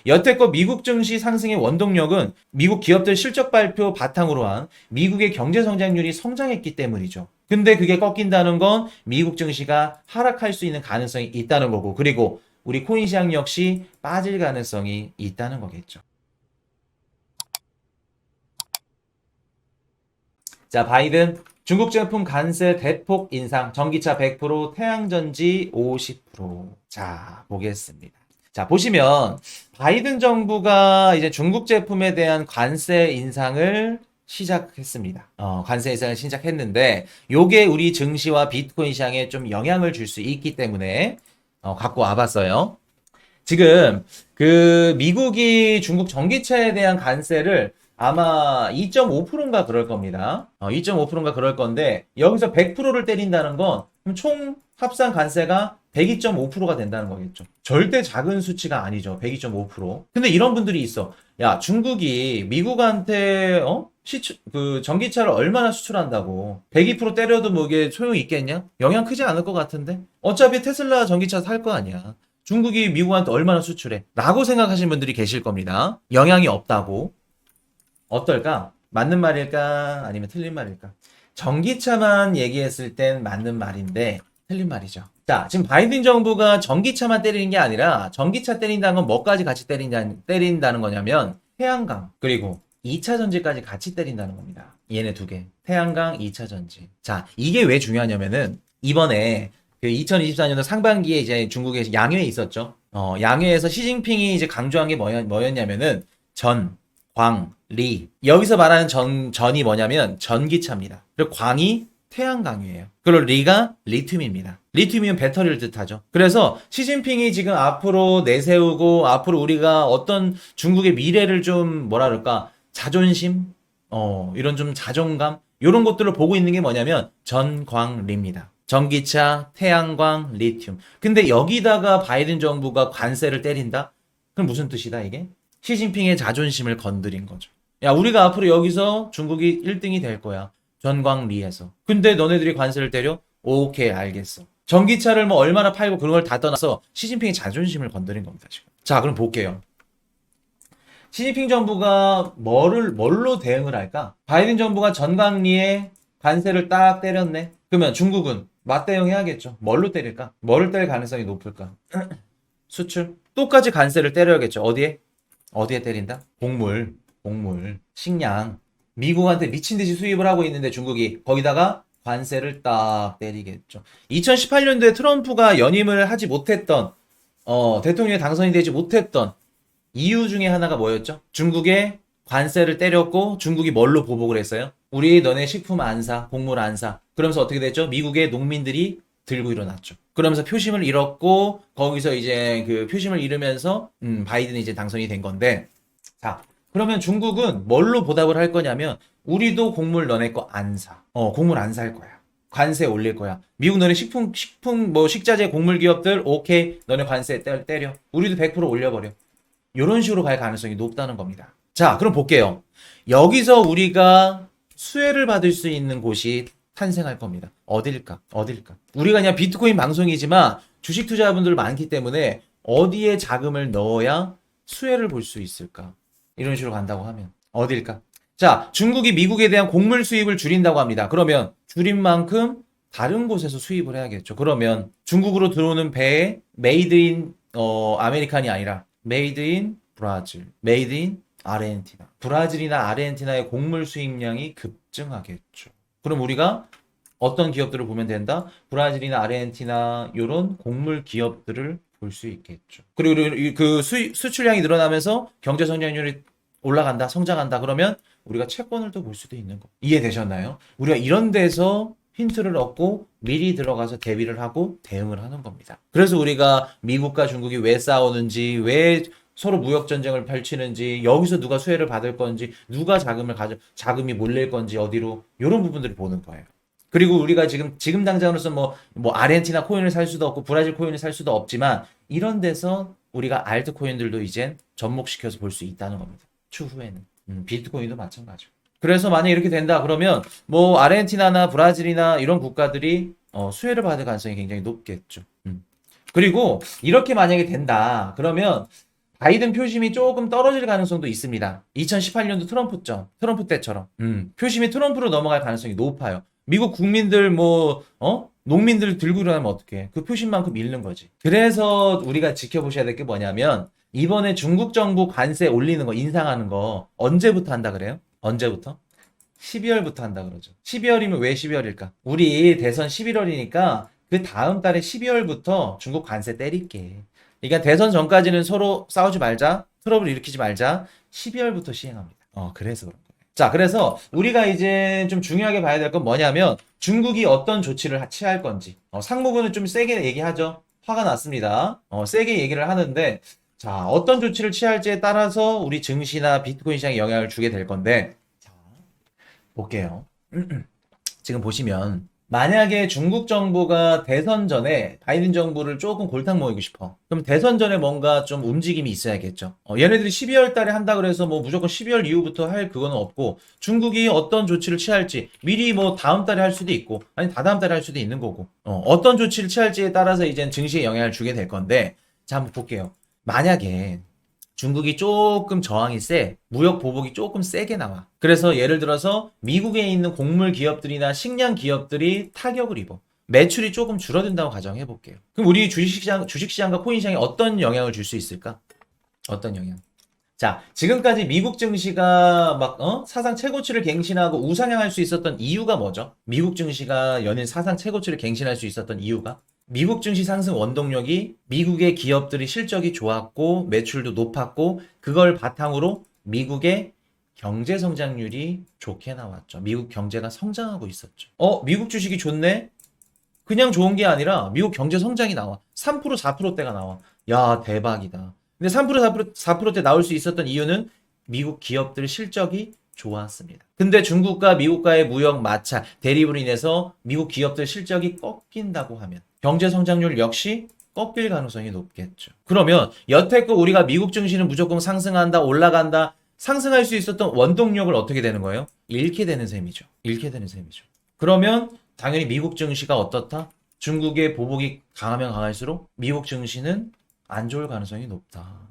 여태껏 미국 증시 상승의 원동력은 미국 기업들 실적 발표 바탕으로 한 미국의 경제 성장률이 성장했기 때문이죠. 근데 그게 꺾인다는 건 미국 증시가 하락할 수 있는 가능성이 있다는 거고, 그리고 우리 코인 시장 역시 빠질 가능성이 있다는 거겠죠. 자, 바이든 중국 제품 관세 대폭 인상, 전기차 100%, 태양전지 50%. 자, 보겠습니다. 자, 보시면 바이든 정부가 이제 중국 제품에 대한 관세 인상을 시작했습니다. 관세 인상을 시작했는데 요게 우리 증시와 비트코인 시장에 좀 영향을 줄 수 있기 때문에 갖고 와봤어요. 지금 그 미국이 중국 전기차에 대한 관세를 아마 2.5%인가 그럴 겁니다. 2.5%인가 그럴 건데 여기서 100%를 때린다는 건 총 합산 관세가 102.5%가 된다는 거겠죠. 절대 작은 수치가 아니죠. 102.5%. 근데 이런 분들이 있어. 야, 중국이 미국한테 그 전기차를 얼마나 수출한다고 102% 때려도 뭐 이게 소용이 있겠냐? 영향 크지 않을 것 같은데. 어차피 테슬라 전기차 살 거 아니야. 중국이 미국한테 얼마나 수출해? 라고 생각하시는 분들이 계실 겁니다. 영향이 없다고. 어떨까? 맞는 말일까? 아니면 틀린 말일까? 전기차만 얘기했을 땐 맞는 말인데 틀린 말이죠. 자, 지금 바이든 정부가 전기차만 때리는 게 아니라 전기차 때린다는 건 뭐까지 같이 때린다는 거냐면 태양광 그리고 2차 전지까지 같이 때린다는 겁니다. 얘네 두 개. 태양광, 2차 전지. 자, 이게 왜 중요하냐면은 이번에 그 2024년도 상반기에 이제 중국에 양회에 있었죠. 양회에서 시진핑이 이제 강조한 게 뭐였냐면은 전, 광, 리. 여기서 말하는 전이 뭐냐면 전기차입니다. 그리고 광이 태양광이에요. 그리고 리가 리튬입니다. 리튬이면 배터리를 뜻하죠. 그래서 시진핑이 지금 앞으로 내세우고 앞으로 우리가 어떤 중국의 미래를 좀 뭐라 그럴까 자존심, 이런 좀 자존감 이런 것들을 보고 있는 게 뭐냐면 전광리입니다. 전기차, 태양광, 리튬. 근데 여기다가 바이든 정부가 관세를 때린다? 그럼 무슨 뜻이다 이게? 시진핑의 자존심을 건드린 거죠. 야, 우리가 앞으로 여기서 중국이 1등이 될 거야. 전광리에서. 근데 너네들이 관세를 때려? 오케이, 알겠어. 전기차를 뭐 얼마나 팔고 그런 걸 다 떠나서 시진핑의 자존심을 건드린 겁니다, 지금. 자, 그럼 볼게요. 시진핑 정부가 뭘로 대응을 할까? 바이든 정부가 전광리에 관세를 딱 때렸네? 그러면 중국은 맞대응해야겠죠. 뭘로 때릴까? 뭐를 때릴 가능성이 높을까? 수출? 똑같이 관세를 때려야겠죠. 어디에 때린다? 곡물, 식량. 미국한테 미친 듯이 수입을 하고 있는데 중국이 거기다가 관세를 딱 때리겠죠. 2018년도에 트럼프가 연임을 하지 못했던, 대통령에 당선이 되지 못했던 이유 중에 하나가 뭐였죠? 중국에 관세를 때렸고 중국이 뭘로 보복을 했어요? 우리 너네 식품 안 사, 곡물 안 사. 그러면서 어떻게 됐죠? 미국의 농민들이 들고 일어났죠. 그러면서 표심을 잃었고 거기서 이제 그 표심을 잃으면서 바이든이 이제 당선이 된 건데 자 그러면 중국은 뭘로 보답을 할 거냐면 우리도 곡물 너네 거 안 사. 곡물 안 살 거야. 관세 올릴 거야. 미국 너네 식품 뭐 식자재 곡물 기업들 오케이 너네 관세 때려. 우리도 100% 올려버려. 이런 식으로 갈 가능성이 높다는 겁니다. 자, 그럼 볼게요. 여기서 우리가 수혜를 받을 수 있는 곳이 탄생할 겁니다. 어딜까? 우리가 그냥 비트코인 방송이지만 주식 투자자분들 많기 때문에 어디에 자금을 넣어야 수혜를 볼 수 있을까? 이런 식으로 간다고 하면 어딜까? 자, 중국이 미국에 대한 곡물 수입을 줄인다고 합니다. 그러면 줄인 만큼 다른 곳에서 수입을 해야겠죠. 그러면 중국으로 들어오는 배에 메이드 인 아메리칸이 아니라 메이드 인 브라질, 메이드 인 아르헨티나. 브라질이나 아르헨티나의 곡물 수입량이 급증하겠죠. 그럼 우리가 어떤 기업들을 보면 된다? 브라질이나 아르헨티나 이런 곡물 기업들을 볼 수 있겠죠. 그리고 그 수출량이 늘어나면서 경제 성장률이 올라간다, 성장한다. 그러면 우리가 채권을 또 볼 수도 있는 거. 이해되셨나요? 우리가 이런 데서 힌트를 얻고 미리 들어가서 대비를 하고 대응을 하는 겁니다. 그래서 우리가 미국과 중국이 왜 싸우는지, 왜 서로 무역 전쟁을 펼치는지, 여기서 누가 수혜를 받을 건지, 누가 자금이 몰릴 건지 어디로 이런 부분들을 보는 거예요. 그리고 우리가 지금 당장으로서 뭐 아르헨티나 코인을 살 수도 없고 브라질 코인을 살 수도 없지만 이런 데서 우리가 알트 코인들도 이젠 접목시켜서 볼 수 있다는 겁니다. 추후에는. 비트코인도 마찬가지고. 그래서 만약 이렇게 된다 그러면 뭐 아르헨티나나 브라질이나 이런 국가들이 수혜를 받을 가능성이 굉장히 높겠죠. 그리고 이렇게 만약에 된다 그러면 바이든 표심이 조금 떨어질 가능성도 있습니다. 2018년도 트럼프 때처럼. 표심이 트럼프로 넘어갈 가능성이 높아요. 미국 국민들 농민들 들고 일어나면 어떡해. 그 표심만큼 잃는 거지. 그래서 우리가 지켜보셔야 될 게 뭐냐면 이번에 중국 정부 관세 올리는 거, 인상하는 거 언제부터 한다 그래요? 언제부터? 12월부터 한다 그러죠. 12월이면 왜 12월일까? 우리 대선 11월이니까 그 다음 달에 12월부터 중국 관세 때릴게. 그러니까 대선 전까지는 서로 싸우지 말자, 트러블 일으키지 말자. 12월부터 시행합니다. 그래서 그런 거예요. 자, 그래서 우리가 이제 좀 중요하게 봐야 될 건 뭐냐면 중국이 어떤 조치를 취할 건지. 상무부는 좀 세게 얘기하죠. 화가 났습니다. 세게 얘기를 하는데 자, 어떤 조치를 취할지에 따라서 우리 증시나 비트코인 시장에 영향을 주게 될 건데 자, 볼게요. 지금 보시면 만약에 중국 정부가 대선 전에 바이든 정부를 조금 골탕 먹이고 싶어. 그럼 대선 전에 뭔가 좀 움직임이 있어야겠죠. 얘네들이 12월 달에 한다 그래서 뭐 무조건 12월 이후부터 할 그거는 없고 중국이 어떤 조치를 취할지 미리 뭐 다음 달에 할 수도 있고 아니 다다음 달에 할 수도 있는 거고 어떤 조치를 취할지에 따라서 이제 증시에 영향을 주게 될 건데 자 한번 볼게요. 만약에 중국이 조금 저항이 세, 무역 보복이 조금 세게 나와. 그래서 예를 들어서 미국에 있는 곡물 기업들이나 식량 기업들이 타격을 입어. 매출이 조금 줄어든다고 가정해 볼게요. 그럼 우리 주식시장과 코인시장에 어떤 영향을 줄 수 있을까? 어떤 영향? 자, 지금까지 미국 증시가 사상 최고치를 갱신하고 우상향할 수 있었던 이유가 뭐죠? 미국 증시가 연일 사상 최고치를 갱신할 수 있었던 이유가? 미국 증시 상승 원동력이 미국의 기업들이 실적이 좋았고 매출도 높았고 그걸 바탕으로 미국의 경제 성장률이 좋게 나왔죠. 미국 경제가 성장하고 있었죠. 미국 주식이 좋네? 그냥 좋은 게 아니라 미국 경제 성장이 나와. 3% 4%대가 나와. 야, 대박이다. 근데 3% 4%대 나올 수 있었던 이유는 미국 기업들 실적이 좋았습니다. 근데 중국과 미국과의 무역 마찰, 대립으로 인해서 미국 기업들 실적이 꺾인다고 하면 경제 성장률 역시 꺾일 가능성이 높겠죠. 그러면 여태껏 우리가 미국 증시는 무조건 상승한다, 올라간다, 상승할 수 있었던 원동력을 어떻게 되는 거예요? 잃게 되는 셈이죠. 잃게 되는 셈이죠. 그러면 당연히 미국 증시가 어떻다? 중국의 보복이 강하면 강할수록 미국 증시는 안 좋을 가능성이 높다.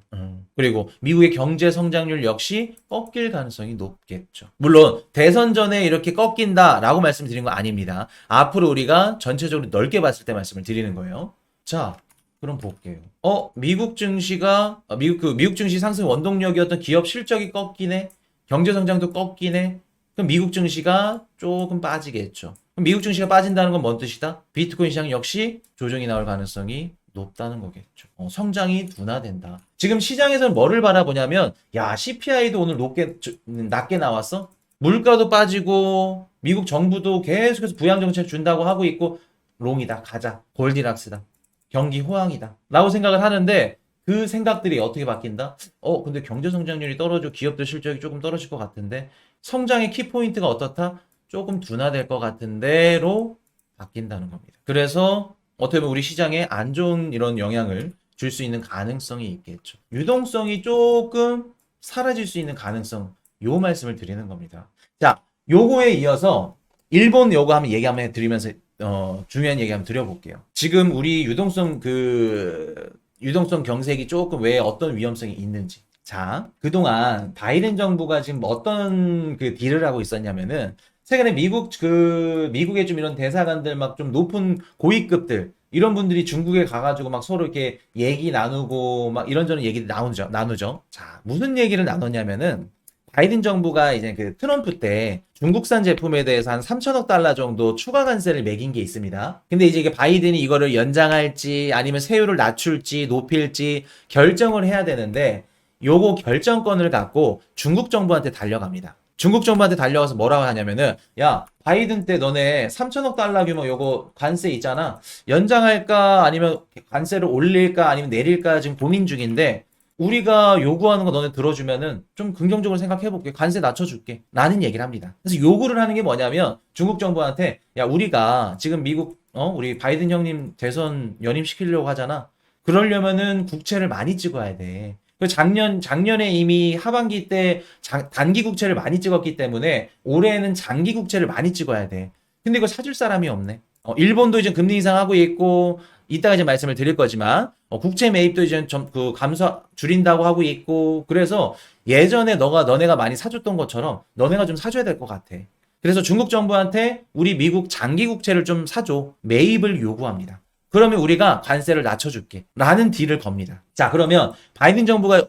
그리고 미국의 경제 성장률 역시 꺾일 가능성이 높겠죠. 물론 대선 전에 이렇게 꺾인다라고 말씀드린 거 아닙니다. 앞으로 우리가 전체적으로 넓게 봤을 때 말씀을 드리는 거예요. 자, 그럼 볼게요. 미국 증시가 미국 증시 상승 원동력이었던 기업 실적이 꺾이네. 경제 성장도 꺾이네. 그럼 미국 증시가 조금 빠지겠죠. 그럼 미국 증시가 빠진다는 건 뭔 뜻이다? 비트코인 시장 역시 조정이 나올 가능성이 높다는 거겠죠. 성장이 둔화된다. 지금 시장에서는 뭐를 바라보냐면 야 CPI도 오늘 낮게 나왔어? 물가도 빠지고 미국 정부도 계속해서 부양정책 준다고 하고 있고 롱이다 가자 골디락스다 경기 호황이다 라고 생각을 하는데 그 생각들이 어떻게 바뀐다? 근데 경제 성장률이 떨어져 기업들 실적이 조금 떨어질 것 같은데 성장의 키포인트가 어떻다? 조금 둔화될 것 같은데로 바뀐다는 겁니다. 그래서 어떻게 보면 우리 시장에 안 좋은 이런 영향을 줄 수 있는 가능성이 있겠죠. 유동성이 조금 사라질 수 있는 가능성, 요 말씀을 드리는 겁니다. 자, 요거에 이어서 일본 요거 한번 얘기 한번 해드리면서 중요한 얘기 한번 드려볼게요. 지금 우리 유동성 경색이 조금 왜 어떤 위험성이 있는지. 자, 그동안 바이든 정부가 지금 어떤 그 딜을 하고 있었냐면은 최근에 미국의 좀 이런 대사관들 막 좀 높은 고위급들 이런 분들이 중국에 가가지고 막 서로 이렇게 얘기 나누고 막 이런저런 얘기 나누죠. 자, 무슨 얘기를 나눴냐면은 바이든 정부가 이제 그 트럼프 때 중국산 제품에 대해서 한 3천억 달러 정도 추가 관세를 매긴 게 있습니다. 근데 이제 이게 바이든이 이거를 연장할지 아니면 세율을 낮출지 높일지 결정을 해야 되는데 요거 결정권을 갖고 중국 정부한테 달려갑니다. 중국 정부한테 달려가서 뭐라고 하냐면은 야 바이든 때 너네 3천억 달러 규모 요거 관세 있잖아 연장할까 아니면 관세를 올릴까 아니면 내릴까 지금 고민 중인데 우리가 요구하는 거 너네 들어주면은 좀 긍정적으로 생각해볼게 관세 낮춰줄게 라는 얘기를 합니다. 그래서 요구를 하는 게 뭐냐면 중국 정부한테 야 우리가 지금 미국 우리 바이든 형님 대선 연임시키려고 하잖아. 그러려면은 국채를 많이 찍어야 돼. 작년에 이미 하반기 때 단기 국채를 많이 찍었기 때문에 올해는 장기 국채를 많이 찍어야 돼. 근데 이거 사줄 사람이 없네. 일본도 이제 금리 인상하고 있고, 이따가 이제 말씀을 드릴 거지만, 국채 매입도 이제 좀 감소, 줄인다고 하고 있고, 그래서 예전에 너네가 많이 사줬던 것처럼 너네가 좀 사줘야 될 것 같아. 그래서 중국 정부한테 우리 미국 장기 국채를 좀 사줘. 매입을 요구합니다. 그러면 우리가 관세를 낮춰줄게. 라는 딜을 겁니다. 자, 그러면 바이든 정부가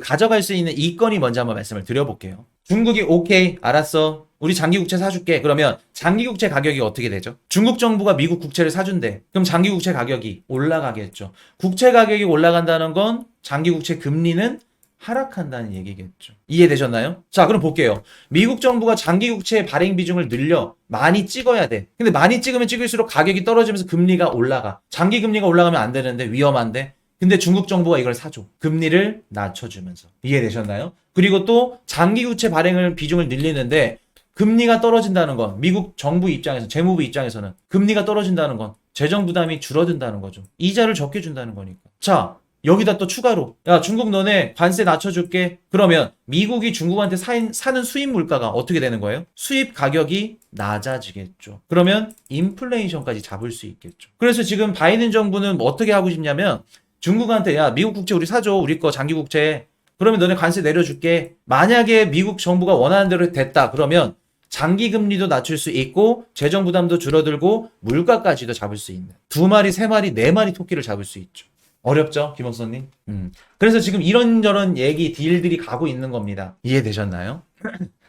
가져갈 수 있는 이건이 뭔지 한번 말씀을 드려볼게요. 중국이 오케이, 알았어. 우리 장기 국채 사줄게. 그러면 장기 국채 가격이 어떻게 되죠? 중국 정부가 미국 국채를 사준대. 그럼 장기 국채 가격이 올라가겠죠. 국채 가격이 올라간다는 건 장기 국채 금리는 하락한다는 얘기겠죠. 이해되셨나요? 자, 그럼 볼게요. 미국 정부가 장기 국채 발행 비중을 늘려 많이 찍어야 돼. 근데 많이 찍으면 찍을수록 가격이 떨어지면서 금리가 올라가. 장기 금리가 올라가면 안 되는데 위험한데. 근데 중국 정부가 이걸 사줘. 금리를 낮춰주면서. 이해되셨나요? 그리고 또 장기 국채 발행을 비중을 늘리는데 금리가 떨어진다는 건 미국 정부 입장에서 재무부 입장에서는 금리가 떨어진다는 건 재정 부담이 줄어든다는 거죠. 이자를 적게 준다는 거니까. 자, 여기다 또 추가로 야 중국 너네 관세 낮춰줄게. 그러면 미국이 중국한테 사는 수입 물가가 어떻게 되는 거예요? 수입 가격이 낮아지겠죠. 그러면 인플레이션까지 잡을 수 있겠죠. 그래서 지금 바이든 정부는 뭐 어떻게 하고 싶냐면 중국한테 야 미국 국채 우리 사줘. 우리 거 장기 국채. 그러면 너네 관세 내려줄게. 만약에 미국 정부가 원하는 대로 됐다. 그러면 장기 금리도 낮출 수 있고 재정 부담도 줄어들고 물가까지도 잡을 수 있는 두 마리, 세 마리, 네 마리 토끼를 잡을 수 있죠. 어렵죠, 김홍선님? 그래서 지금 이런저런 얘기, 딜들이 가고 있는 겁니다. 이해되셨나요?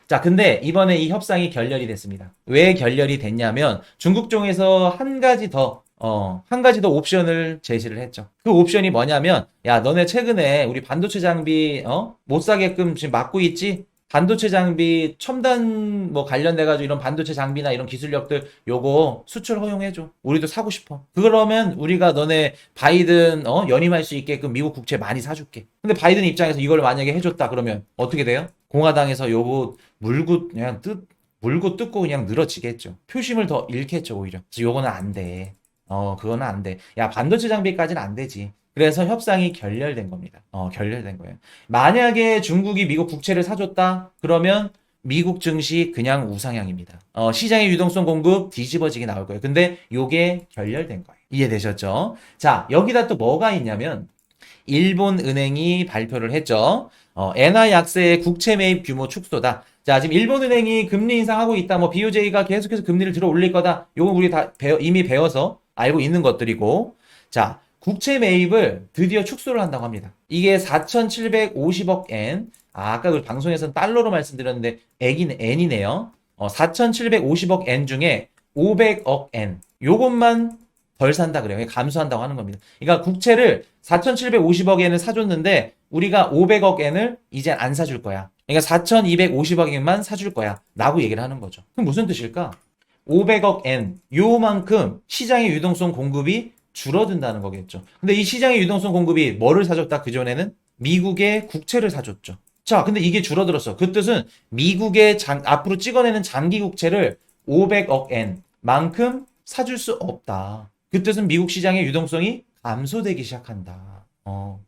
자, 근데 이번에 이 협상이 결렬이 됐습니다. 왜 결렬이 됐냐면 중국 쪽에서 한 가지 더 옵션을 제시를 했죠. 그 옵션이 뭐냐면, 야, 너네 최근에 우리 반도체 장비, 못 사게끔 지금 막고 있지? 반도체 장비 첨단 뭐 관련돼가지고 이런 반도체 장비나 이런 기술력들 요거 수출 허용해줘. 우리도 사고 싶어. 그러면 우리가 너네 바이든 연임할 수 있게끔 미국 국채 많이 사줄게. 근데 바이든 입장에서 이걸 만약에 해줬다 그러면 어떻게 돼요? 공화당에서 요거 물고 뜯고 그냥 늘어지겠죠. 표심을 더 잃겠죠 오히려. 그래서 요거는 안 돼. 그거는 안 돼. 야 반도체 장비까지는 안 되지. 그래서 협상이 결렬된 겁니다. 결렬된 거예요. 만약에 중국이 미국 국채를 사줬다? 그러면 미국 증시 그냥 우상향입니다. 시장의 유동성 공급 뒤집어지게 나올 거예요. 근데 요게 결렬된 거예요. 이해되셨죠? 자, 여기다 또 뭐가 있냐면 일본은행이 발표를 했죠. 엔화 약세의 국채 매입 규모 축소다. 자, 지금 일본은행이 금리 인상하고 있다. 뭐 BOJ가 계속해서 금리를 들어 올릴 거다. 요거 우리 다 이미 배워서 알고 있는 것들이고. 자, 국채 매입을 드디어 축소를 한다고 합니다. 이게 4,750억 엔. 아까 그 방송에서는 달러로 말씀드렸는데 N이네요. 4,750억 엔 중에 500억 엔. 요것만 덜 산다 그래요. 감소한다고 하는 겁니다. 그러니까 국채를 4,750억 엔을 사줬는데 우리가 500억 엔을 이제 안 사줄 거야. 그러니까 4,250억 엔만 사줄 거야. 라고 얘기를 하는 거죠. 그럼 무슨 뜻일까? 500억 엔. 요만큼 시장의 유동성 공급이 줄어든다는 거겠죠. 근데 이 시장의 유동성 공급이 뭐를 사줬다? 그전에는 미국의 국채를 사줬죠. 자, 근데 이게 줄어들었어. 그 뜻은 미국의 앞으로 찍어내는 장기 국채를 500억 엔만큼 사줄 수 없다. 그 뜻은 미국 시장의 유동성이 감소되기 시작한다.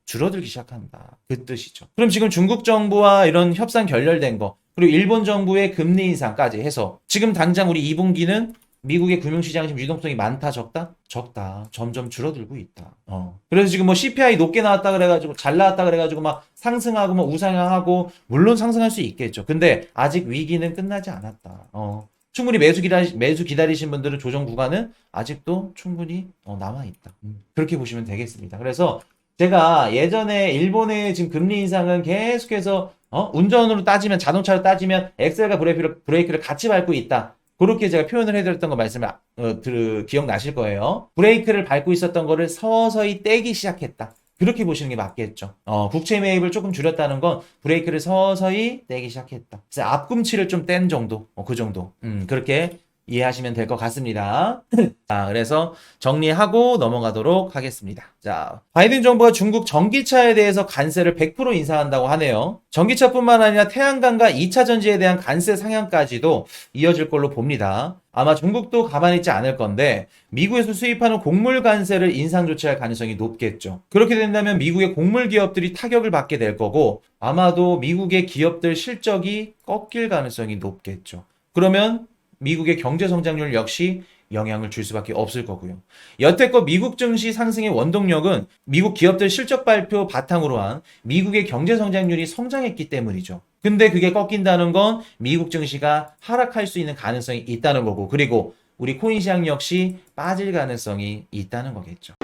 줄어들기 시작한다. 그 뜻이죠. 그럼 지금 중국 정부와 이런 협상 결렬된 거, 그리고 일본 정부의 금리 인상까지 해서 지금 당장 우리 2분기는 미국의 금융시장이 지금 유동성이 많다, 적다? 적다. 점점 줄어들고 있다. 그래서 지금 뭐 CPI 높게 나왔다 그래가지고, 잘 나왔다 그래가지고 막 상승하고 뭐 우상향하고, 물론 상승할 수 있겠죠. 근데 아직 위기는 끝나지 않았다. 충분히 매수 기다리신 분들은 조정 구간은 아직도 충분히 남아있다. 그렇게 보시면 되겠습니다. 그래서 제가 예전에 일본의 지금 금리 인상은 계속해서 운전으로 따지면, 자동차로 따지면 엑셀과 브레이크를 같이 밟고 있다. 그렇게 제가 표현을 해드렸던 거 말씀을 기억나실 거예요. 브레이크를 밟고 있었던 거를 서서히 떼기 시작했다. 그렇게 보시는 게 맞겠죠. 국채 매입을 조금 줄였다는 건 브레이크를 서서히 떼기 시작했다. 그래서 앞꿈치를 좀 뗀 정도, 그 정도. 그렇게 이해하시면 될 것 같습니다. 자, 그래서 정리하고 넘어가도록 하겠습니다. 자, 바이든 정부가 중국 전기차에 대해서 관세를 100% 인상한다고 하네요. 전기차뿐만 아니라 태양광과 2차 전지에 대한 관세 상향까지도 이어질 걸로 봅니다. 아마 중국도 가만히 있지 않을 건데 미국에서 수입하는 곡물 관세를 인상 조치할 가능성이 높겠죠. 그렇게 된다면 미국의 곡물 기업들이 타격을 받게 될 거고 아마도 미국의 기업들 실적이 꺾일 가능성이 높겠죠. 그러면 미국의 경제 성장률 역시 영향을 줄 수밖에 없을 거고요. 여태껏 미국 증시 상승의 원동력은 미국 기업들 실적 발표 바탕으로 한 미국의 경제 성장률이 성장했기 때문이죠. 근데 그게 꺾인다는 건 미국 증시가 하락할 수 있는 가능성이 있다는 거고, 그리고 우리 코인 시장 역시 빠질 가능성이 있다는 거겠죠.